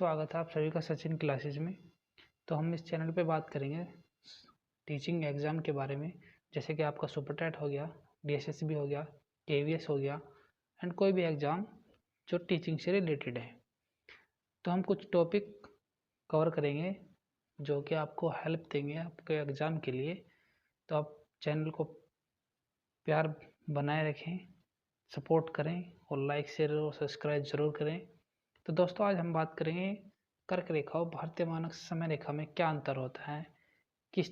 स्वागत है आप सभी का सचिन क्लासेज में। तो हम इस चैनल पे बात करेंगे टीचिंग एग्ज़ाम के बारे में, जैसे कि आपका सुपर टेट हो गया, डीएसएसबी हो गया, केवीएस हो गया एंड कोई भी एग्ज़ाम जो टीचिंग से रिलेटेड है। तो हम कुछ टॉपिक कवर करेंगे जो कि आपको हेल्प देंगे आपके एग्ज़ाम के लिए। तो आप चैनल को प्यार बनाए रखें, सपोर्ट करें और लाइक शेयर और सब्सक्राइब ज़रूर करें। तो दोस्तों आज हम बात करेंगे कर्क रेखा और भारतीय मानक समय रेखा में क्या अंतर होता है, किस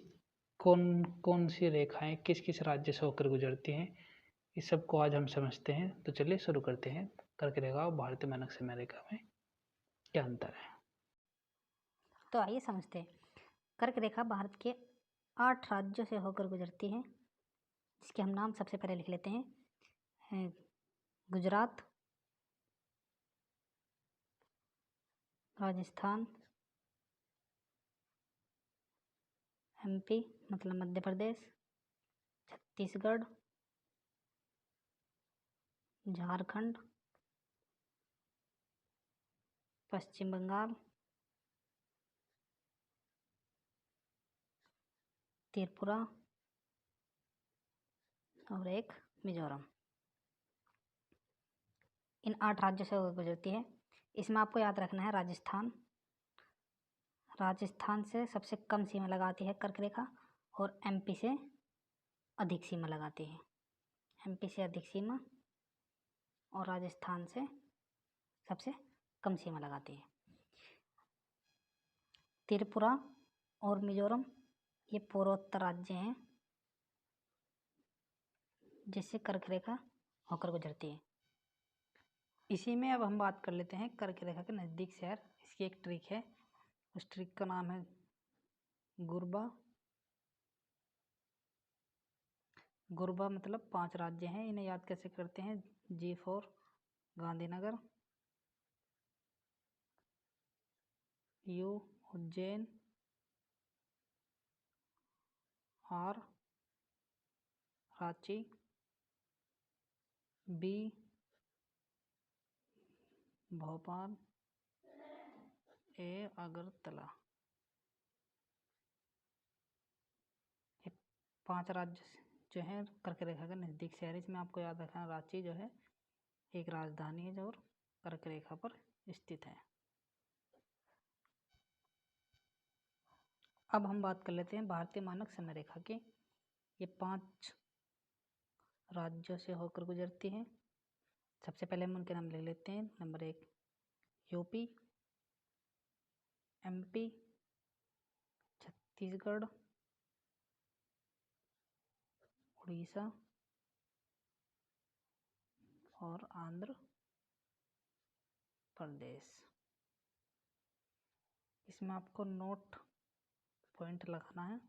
कौन कौन सी रेखाएं किस किस राज्य से होकर गुजरती हैं, इस सब को आज हम समझते हैं। तो चलिए शुरू करते हैं। कर्क रेखा और भारतीय मानक समय रेखा में क्या अंतर है। तो आइए समझते हैं। कर्क रेखा भारत के 8 राज्यों से होकर गुजरती है, जिसके हम नाम सबसे पहले लिख लेते हैं। गुजरात, राजस्थान, एमपी मतलब मध्य प्रदेश, छत्तीसगढ़, झारखंड, पश्चिम बंगाल, त्रिपुरा और एक मिजोरम। इन 8 राज्यों से होकर गुजरती है। इसमें आपको याद रखना है राजस्थान से सबसे कम सीमा लगाती है कर्क रेखा और एमपी से अधिक सीमा लगाती है। एमपी से अधिक सीमा और राजस्थान से सबसे कम सीमा लगाती है। त्रिपुरा और मिजोरम ये पूर्वोत्तर राज्य हैं जिससे कर्क रेखा होकर गुजरती है। इसी में अब हम बात कर लेते हैं कर्क रेखा के नज़दीक शहर। इसकी एक ट्रिक है, उस ट्रिक का नाम है गुरबा। गुरबा मतलब 5 राज्य हैं, इन्हें याद कैसे करते हैं। G4 Gandhinagar, U Ujjain, R Ranchi, B Bhopal, A Agartala. ये 5 राज्य जो है कर्क रेखा के नज़दीक शहर। इसमें आपको याद रखना रांची जो है एक राजधानी है जो कर्क रेखा पर स्थित है। अब हम बात कर लेते हैं भारतीय मानक समय रेखा की। ये 5 राज्यों से होकर गुजरती है। सबसे पहले हम उनके नाम ले लेते हैं। Number 1 UP, MP, Chhattisgarh, Orissa और आंध्र प्रदेश। इसमें आपको नोट पॉइंट लगाना है।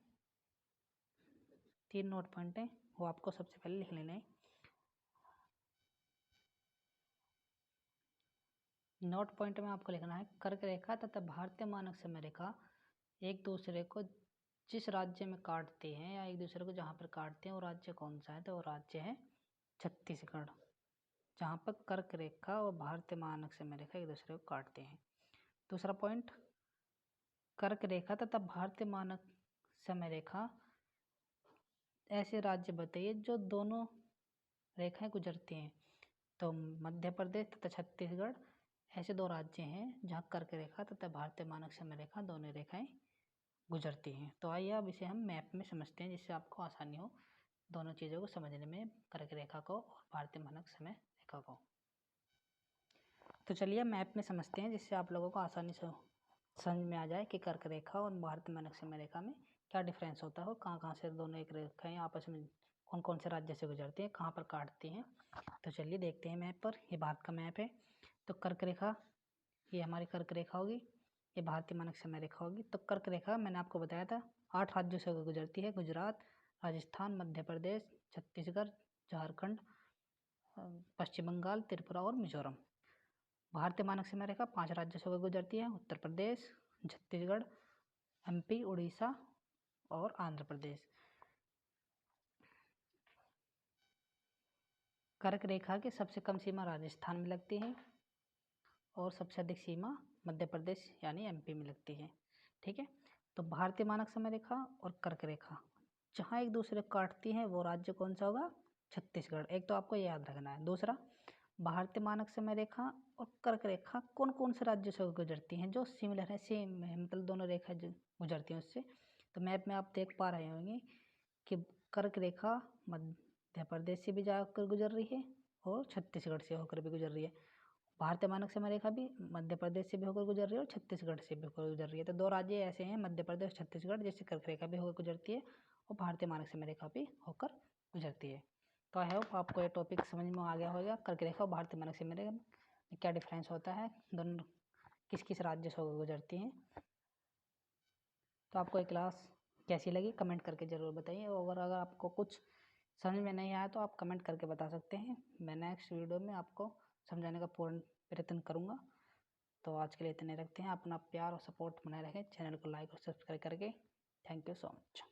3 नोट पॉइंट हैं, वो आपको सबसे पहले लिख लेने हैं। नोट पॉइंट में आपको लिखना है कर्क रेखा तथा भारतीय मानक समय रेखा एक दूसरे को जिस राज्य में काटते हैं या एक दूसरे को जहाँ पर काटते हैं वो राज्य कौन सा है, तो वो राज्य है छत्तीसगढ़, जहाँ पर कर्क रेखा और भारतीय मानक समय रेखा एक दूसरे को काटते हैं। दूसरा पॉइंट, कर्क रेखा तथा भारतीय मानक समय रेखा ऐसे राज्य बताइए जो दोनों रेखाएं गुजरती हैं। तो मध्य प्रदेश तथा छत्तीसगढ़ ऐसे 2 राज्य हैं जहाँ कर्क रेखा तथा भारतीय मानक समय रेखा दोनों रेखाएं गुजरती हैं। तो आइए अब इसे हम मैप में समझते हैं, जिससे आपको आसानी हो दोनों चीज़ों को समझने में, कर्क रेखा को और भारतीय मानक समय रेखा को। तो चलिए मैप में समझते हैं, जिससे आप लोगों को आसानी से समझ में आ जाए कि कर्क रेखा और भारतीय मानक समय रेखा में क्या डिफरेंस होता है और कहाँ से दोनों एक रेखाएं आपस में कौन कौन से राज्य से गुजरती हैं, कहाँ पर काटती हैं। तो चलिए देखते हैं मैप पर। ये भारत का मैप है। तो कर्क रेखा ये हमारी कर्क रेखा होगी, ये भारतीय मानक समय रेखा होगी। तो कर्क रेखा मैंने आपको बताया था 8 राज्यों से गुजरती है। गुजरात, राजस्थान, मध्य प्रदेश, छत्तीसगढ़, झारखंड, पश्चिम बंगाल, त्रिपुरा और मिजोरम। भारतीय मानक समय रेखा 5 राज्यों से गुजरती है। उत्तर प्रदेश, छत्तीसगढ़, एमपी, उड़ीसा और आंध्र प्रदेश। कर्क रेखा की सबसे कम सीमा राजस्थान में लगती है और सबसे अधिक सीमा मध्य प्रदेश यानी एमपी में लगती है। ठीक है, तो भारतीय मानक समय रेखा और कर्क रेखा जहाँ एक दूसरे को काटती हैं वो राज्य कौन सा होगा? छत्तीसगढ़। एक तो आपको ये याद रखना है। दूसरा, भारतीय मानक समय रेखा और कर्क रेखा कौन कौन से राज्यों से गुजरती हैं? जो सिमिलर है, सेम है, मतलब दोनों रेखा जो गुजरती हैं उससे। तो मैप में आप देख पा रहे होंगे कि कर्क रेखा मध्य प्रदेश से भी जाकर गुजर रही है और छत्तीसगढ़ से होकर भी गुजर रही है। भारतीय मानक समय रेखा भी मध्य प्रदेश से भी होकर गुजर रही है और छत्तीसगढ़ से भी होकर गुजर रही है। तो दो राज्य ऐसे हैं, मध्य प्रदेश, छत्तीसगढ़, जिससे कर्क रेखा भी होकर गुजरती है और भारतीय मानक समय रेखा भी होकर गुजरती है। तो आई होप आपको ये टॉपिक समझ में आ गया होगा, कर्क रेखा और भारतीय मानक समय रेखा में क्या डिफरेंस होता है, दोनों किस किस राज्य से होकर गुजरती हैं। तो आपको ये क्लास कैसी लगी कमेंट करके ज़रूर बताइए, और अगर आपको कुछ समझ में नहीं आया तो आप कमेंट करके बता सकते हैं। मैं नेक्स्ट वीडियो में आपको समझाने का पूर्ण प्रयत्न करूँगा। तो आज के लिए इतने रखते हैं। अपना प्यार और सपोर्ट बनाए रखें, चैनल को लाइक और सब्सक्राइब करके। Thank you so much.